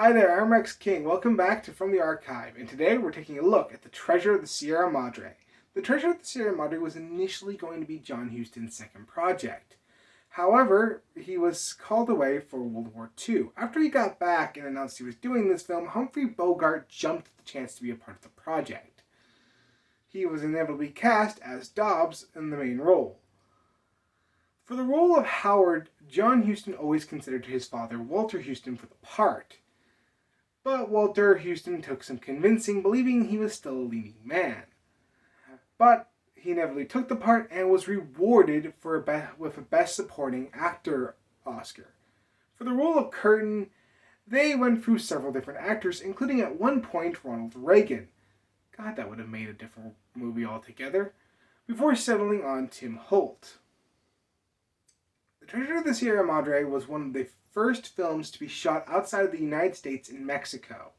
Hi there, I'm Rex King. Welcome back to From the Archive, and today we're taking a look at the Treasure of the Sierra Madre. The Treasure of the Sierra Madre was initially going to be John Huston's second project. However, he was called away for World War II. After he got back and announced he was doing this film, Humphrey Bogart jumped at the chance to be a part of the project. He was inevitably cast as Dobbs in the main role. For the role of Howard, John Huston always considered his father, Walter Huston, for the part. But Walter Huston took some convincing, believing he was still a leading man. But he inevitably took the part and was rewarded with a Best Supporting Actor Oscar. For the role of Curtin, they went through several different actors, including at one point Ronald Reagan. God, that would have made a different movie altogether. Before settling on Tim Holt. The Treasure of the Sierra Madre was one of the first films to be shot outside of the United States in Mexico.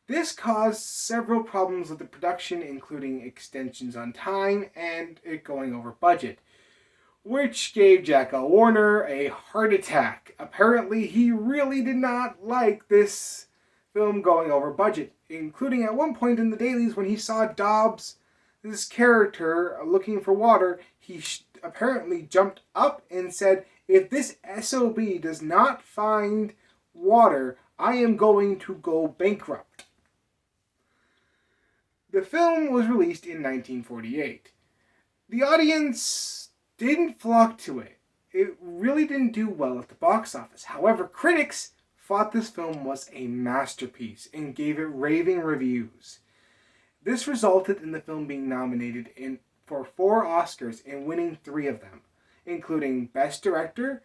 This caused several problems with the production, including extensions on time and it going over budget, which gave Jack L. Warner a heart attack. Apparently, he really did not like this film going over budget, including at one point in the dailies when he saw Dobbs, this character, looking for water. He apparently jumped up and said, "If this SOB does not find water, I am going to go bankrupt." The film was released in 1948. The audience didn't flock to it. It really didn't do well at the box office. However, critics thought this film was a masterpiece and gave it raving reviews. This resulted in the film being nominated for 4 Oscars and winning 3 of them, including Best Director,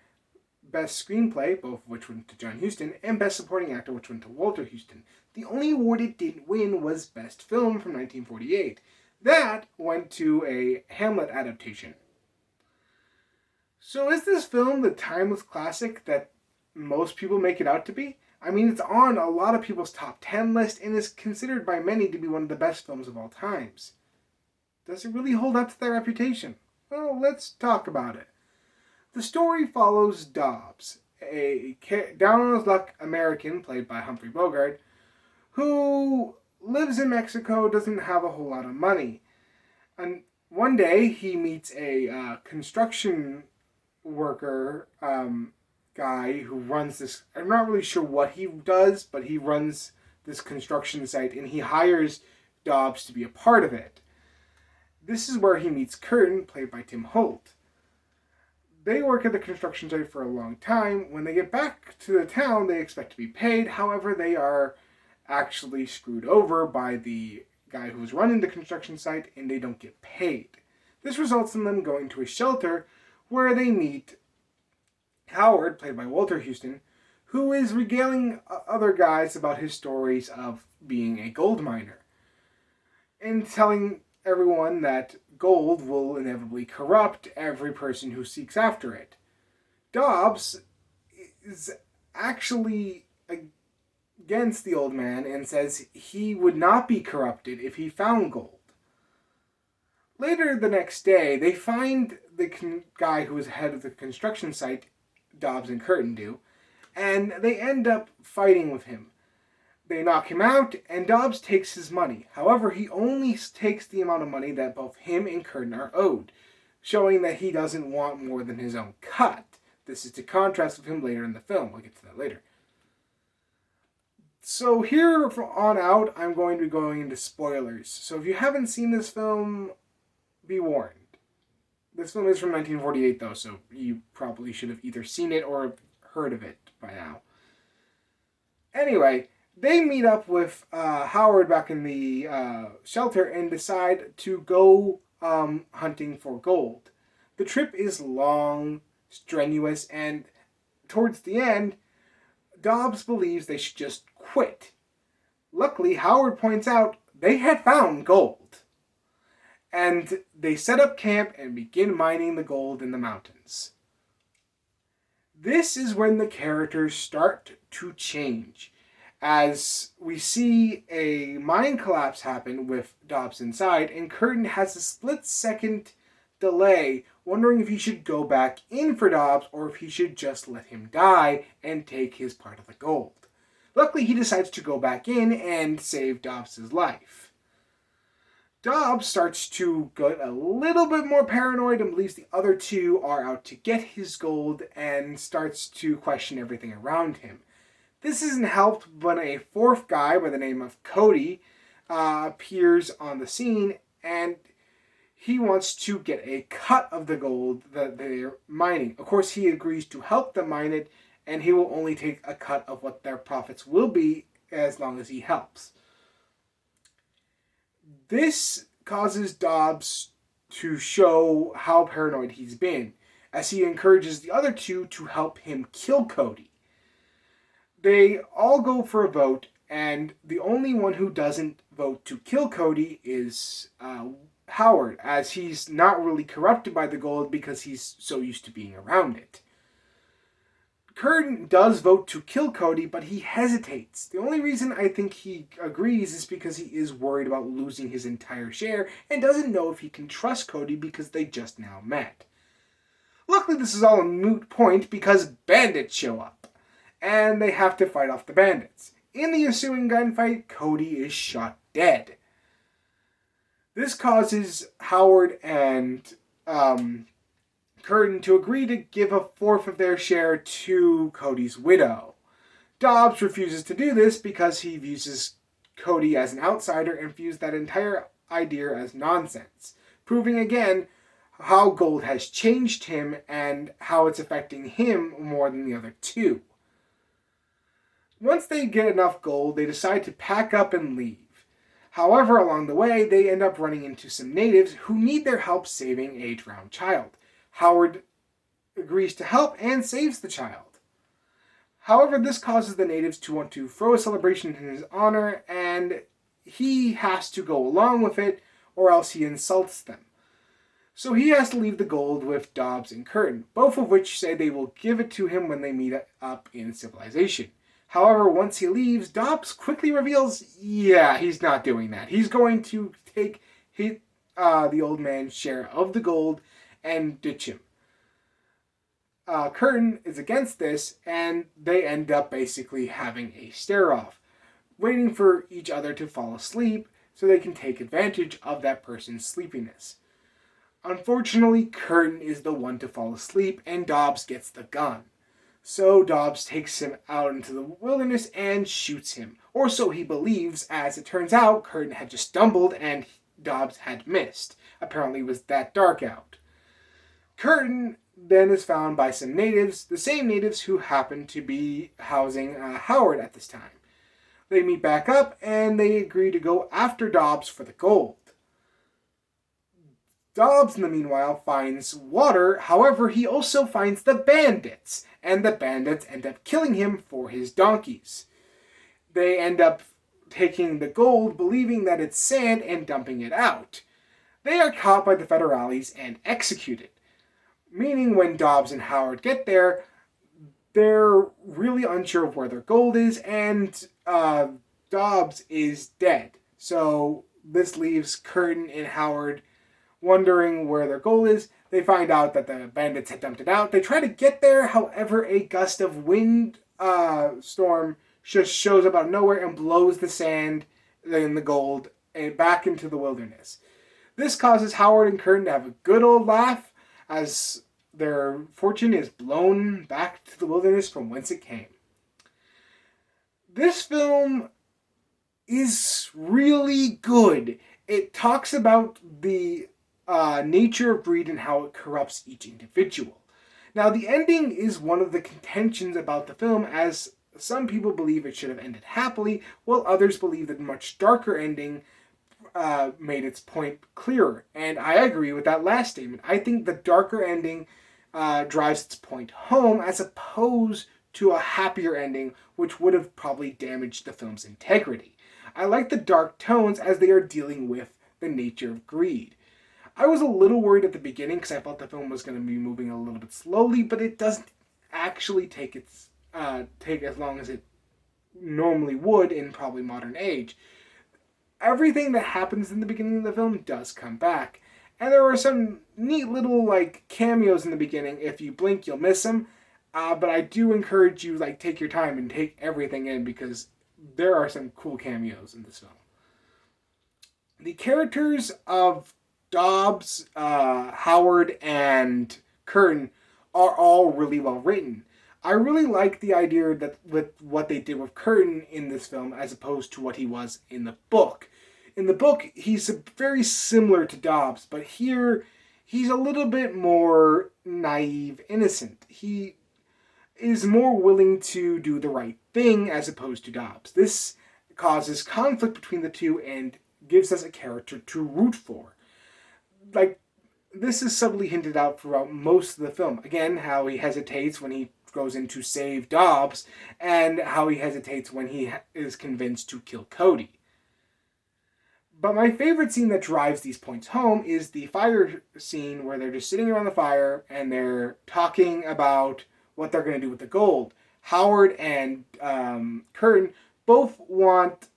Best Screenplay, both of which went to John Huston, and Best Supporting Actor, which went to Walter Huston. The only award it didn't win was Best Film from 1948. That went to a Hamlet adaptation. So is this film the timeless classic that most people make it out to be? I mean, it's on a lot of people's top 10 list and is considered by many to be one of the best films of all times. Does it really hold up to that reputation? Well, let's talk about it. The story follows Dobbs, a down-on-his-luck American played by Humphrey Bogart, who lives in Mexico, doesn't have a whole lot of money. And one day he meets a construction worker guy who runs this. I'm not really sure what he does, but he runs this construction site and he hires Dobbs to be a part of it. This is where he meets Curtin, played by Tim Holt. They work at the construction site for a long time. When they get back to the town, they expect to be paid. However, they are actually screwed over by the guy who's running the construction site and they don't get paid. This results in them going to a shelter where they meet Howard, played by Walter Huston, who is regaling other guys about his stories of being a gold miner and telling everyone that gold will inevitably corrupt every person who seeks after it. Dobbs is actually against the old man and says he would not be corrupted if he found gold. Later the next day, they find the guy who is head of the construction site, Dobbs and Curtin do, and they end up fighting with him. They knock him out, and Dobbs takes his money. However, he only takes the amount of money that both him and Curtin are owed, showing that he doesn't want more than his own cut. This is to contrast with him later in the film. We'll get to that later. So here on out, I'm going to be going into spoilers. So if you haven't seen this film, be warned. This film is from 1948, though, so you probably should have either seen it or heard of it by now. Anyway, they meet up with Howard back in the shelter and decide to go hunting for gold. The trip is long, strenuous, and towards the end, Dobbs believes they should just quit. Luckily, Howard points out they had found gold. And they set up camp and begin mining the gold in the mountains. This is when the characters start to change, as we see a mine collapse happen with Dobbs inside, and Curtin has a split-second delay, wondering if he should go back in for Dobbs or if he should just let him die and take his part of the gold. Luckily, finally he decides to go back in and save Dobbs' life. Dobbs starts to get a little bit more paranoid and believes the other two are out to get his gold and starts to question everything around him. This isn't helped when a fourth guy by the name of Cody appears on the scene, and he wants to get a cut of the gold that they're mining. Of course, he agrees to help them mine it, and he will only take a cut of what their profits will be as long as he helps. This causes Dobbs to show how paranoid he's been, as he encourages the other two to help him kill Cody. They all go for a vote, and the only one who doesn't vote to kill Cody is Howard, as he's not really corrupted by the gold because he's so used to being around it. Curtin does vote to kill Cody, but he hesitates. The only reason I think he agrees is because he is worried about losing his entire share and doesn't know if he can trust Cody because they just now met. Luckily, this is all a moot point because bandits show up, and they have to fight off the bandits. In the ensuing gunfight, Cody is shot dead. This causes Howard and Curtin to agree to give a fourth of their share to Cody's widow. Dobbs refuses to do this because he views Cody as an outsider and views that entire idea as nonsense, proving again how gold has changed him and how it's affecting him more than the other two. Once they get enough gold, they decide to pack up and leave. However, along the way, they end up running into some natives who need their help saving a drowned child. Howard agrees to help and saves the child. However, this causes the natives to want to throw a celebration in his honor, and he has to go along with it, or else he insults them. So he has to leave the gold with Dobbs and Curtin, both of which say they will give it to him when they meet up in civilization. However, once he leaves, Dobbs quickly reveals, he's not doing that. He's going to take the old man's share of the gold and ditch him. Curtin is against this, and they end up basically having a stare-off, waiting for each other to fall asleep so they can take advantage of that person's sleepiness. Unfortunately, Curtin is the one to fall asleep, and Dobbs gets the gun. So Dobbs takes him out into the wilderness and shoots him. Or so he believes, as it turns out, Curtin had just stumbled and Dobbs had missed. Apparently it was that dark out. Curtin then is found by some natives, the same natives who happen to be housing Howard at this time. They meet back up and they agree to go after Dobbs for the gold. Dobbs, in the meanwhile, finds water. However, he also finds the bandits, and the bandits end up killing him for his donkeys. They end up taking the gold, believing that it's sand, and dumping it out. They are caught by the federales and executed, meaning when Dobbs and Howard get there, they're really unsure of where their gold is, and Dobbs is dead. So this leaves Curtin and Howard wondering where their goal is. They find out that the bandits had dumped it out. They try to get there, however, a gust of wind storm just shows up out of nowhere and blows the sand and the gold back into the wilderness. This causes Howard and Curtin to have a good old laugh as their fortune is blown back to the wilderness from whence it came. This film is really good. It talks about the nature of greed and how it corrupts each individual. Now, the ending is one of the contentions about the film, as some people believe it should have ended happily, while others believe that a much darker ending made its point clearer. And I agree with that last statement. I think the darker ending drives its point home as opposed to a happier ending, which would have probably damaged the film's integrity. I like the dark tones as they are dealing with the nature of greed. I was a little worried at the beginning because I thought the film was going to be moving a little bit slowly, but it doesn't actually take as long as it normally would in probably modern age. Everything that happens in the beginning of the film does come back, and there are some neat little cameos in the beginning. If you blink, you'll miss them. But I do encourage you take your time and take everything in, because there are some cool cameos in this film. The characters of Dobbs, Howard, and Curtin are all really well written. I really like the idea that with what they did with Curtin in this film as opposed to what he was in the book. In the book, he's very similar to Dobbs, but here he's a little bit more naive, innocent. He is more willing to do the right thing as opposed to Dobbs. This causes conflict between the two and gives us a character to root for. Like, this is subtly hinted out throughout most of the film. Again, how he hesitates when he goes in to save Dobbs, and how he hesitates when he is convinced to kill Cody. But my favorite scene that drives these points home is the fire scene where they're just sitting around the fire and they're talking about what they're going to do with the gold. Howard and Curtin both want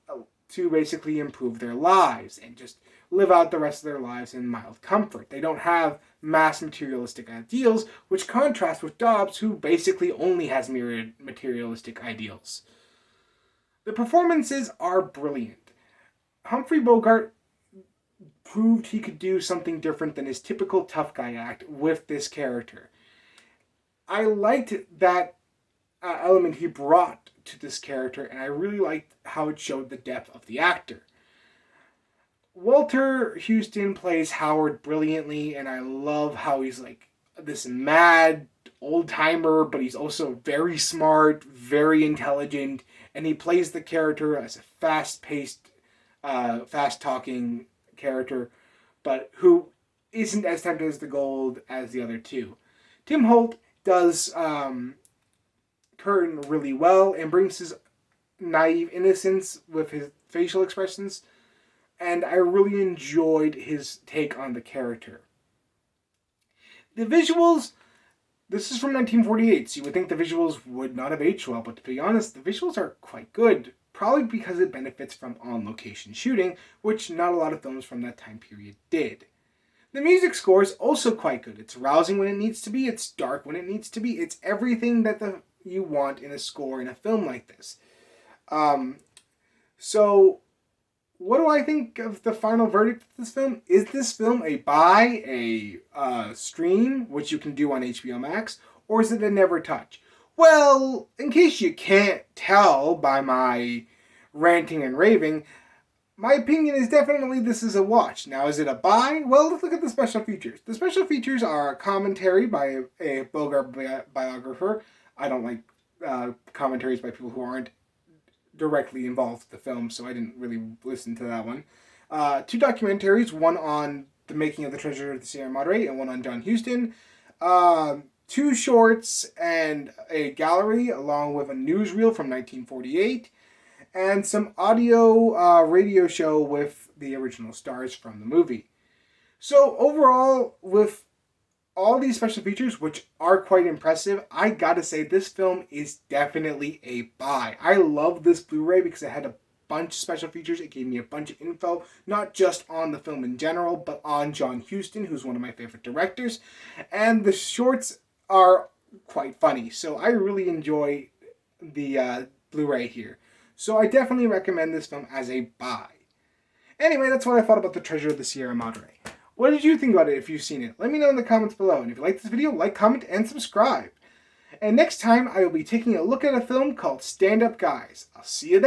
to basically improve their lives and just live out the rest of their lives in mild comfort. They don't have mass materialistic ideals, which contrasts with Dobbs, who basically only has myriad materialistic ideals. The performances are brilliant. Humphrey Bogart proved he could do something different than his typical tough guy act with this character. I liked that element he brought to this character, and I really liked how it showed the depth of the actor. Walter Houston plays Howard brilliantly, and I love how he's like this mad old-timer, but he's also very smart, very intelligent, and he plays the character as a fast-paced, fast-talking character, but who isn't as tempted as the gold as the other two. Tim Holt does Curtin really well and brings his naive innocence with his facial expressions, and I really enjoyed his take on the character. The visuals, this is from 1948, so you would think the visuals would not have aged well, but to be honest, the visuals are quite good, probably because it benefits from on-location shooting, which not a lot of films from that time period did. The music score is also quite good. It's rousing when it needs to be, it's dark when it needs to be, it's everything that you want in a score in a film like this. So, what do I think of the final verdict of this film? Is this film a buy, a stream, which you can do on HBO Max, or is it a never touch? Well, in case you can't tell by my ranting and raving, my opinion is definitely this is a watch. Now, is it a buy? Well, let's look at the special features. The special features are a commentary by a Bogart biographer. I don't like commentaries by people who aren't directly involved with the film, so I didn't really listen to that one. 2 documentaries, one on the making of The Treasure of the Sierra Madre and one on John Huston. 2 shorts and a gallery along with a newsreel from 1948. And some audio radio show with the original stars from the movie. So overall, with all these special features, which are quite impressive, I gotta say this film is definitely a buy. I love this Blu-ray because it had a bunch of special features. It gave me a bunch of info, not just on the film in general, but on John Huston, who's one of my favorite directors. And the shorts are quite funny. So I really enjoy the Blu-ray here. So I definitely recommend this film as a buy. Anyway, that's what I thought about The Treasure of the Sierra Madre. What did you think about it if you've seen it? Let me know in the comments below. And if you like this video, like, comment, and subscribe. And next time, I will be taking a look at a film called Stand Up Guys. I'll see you then.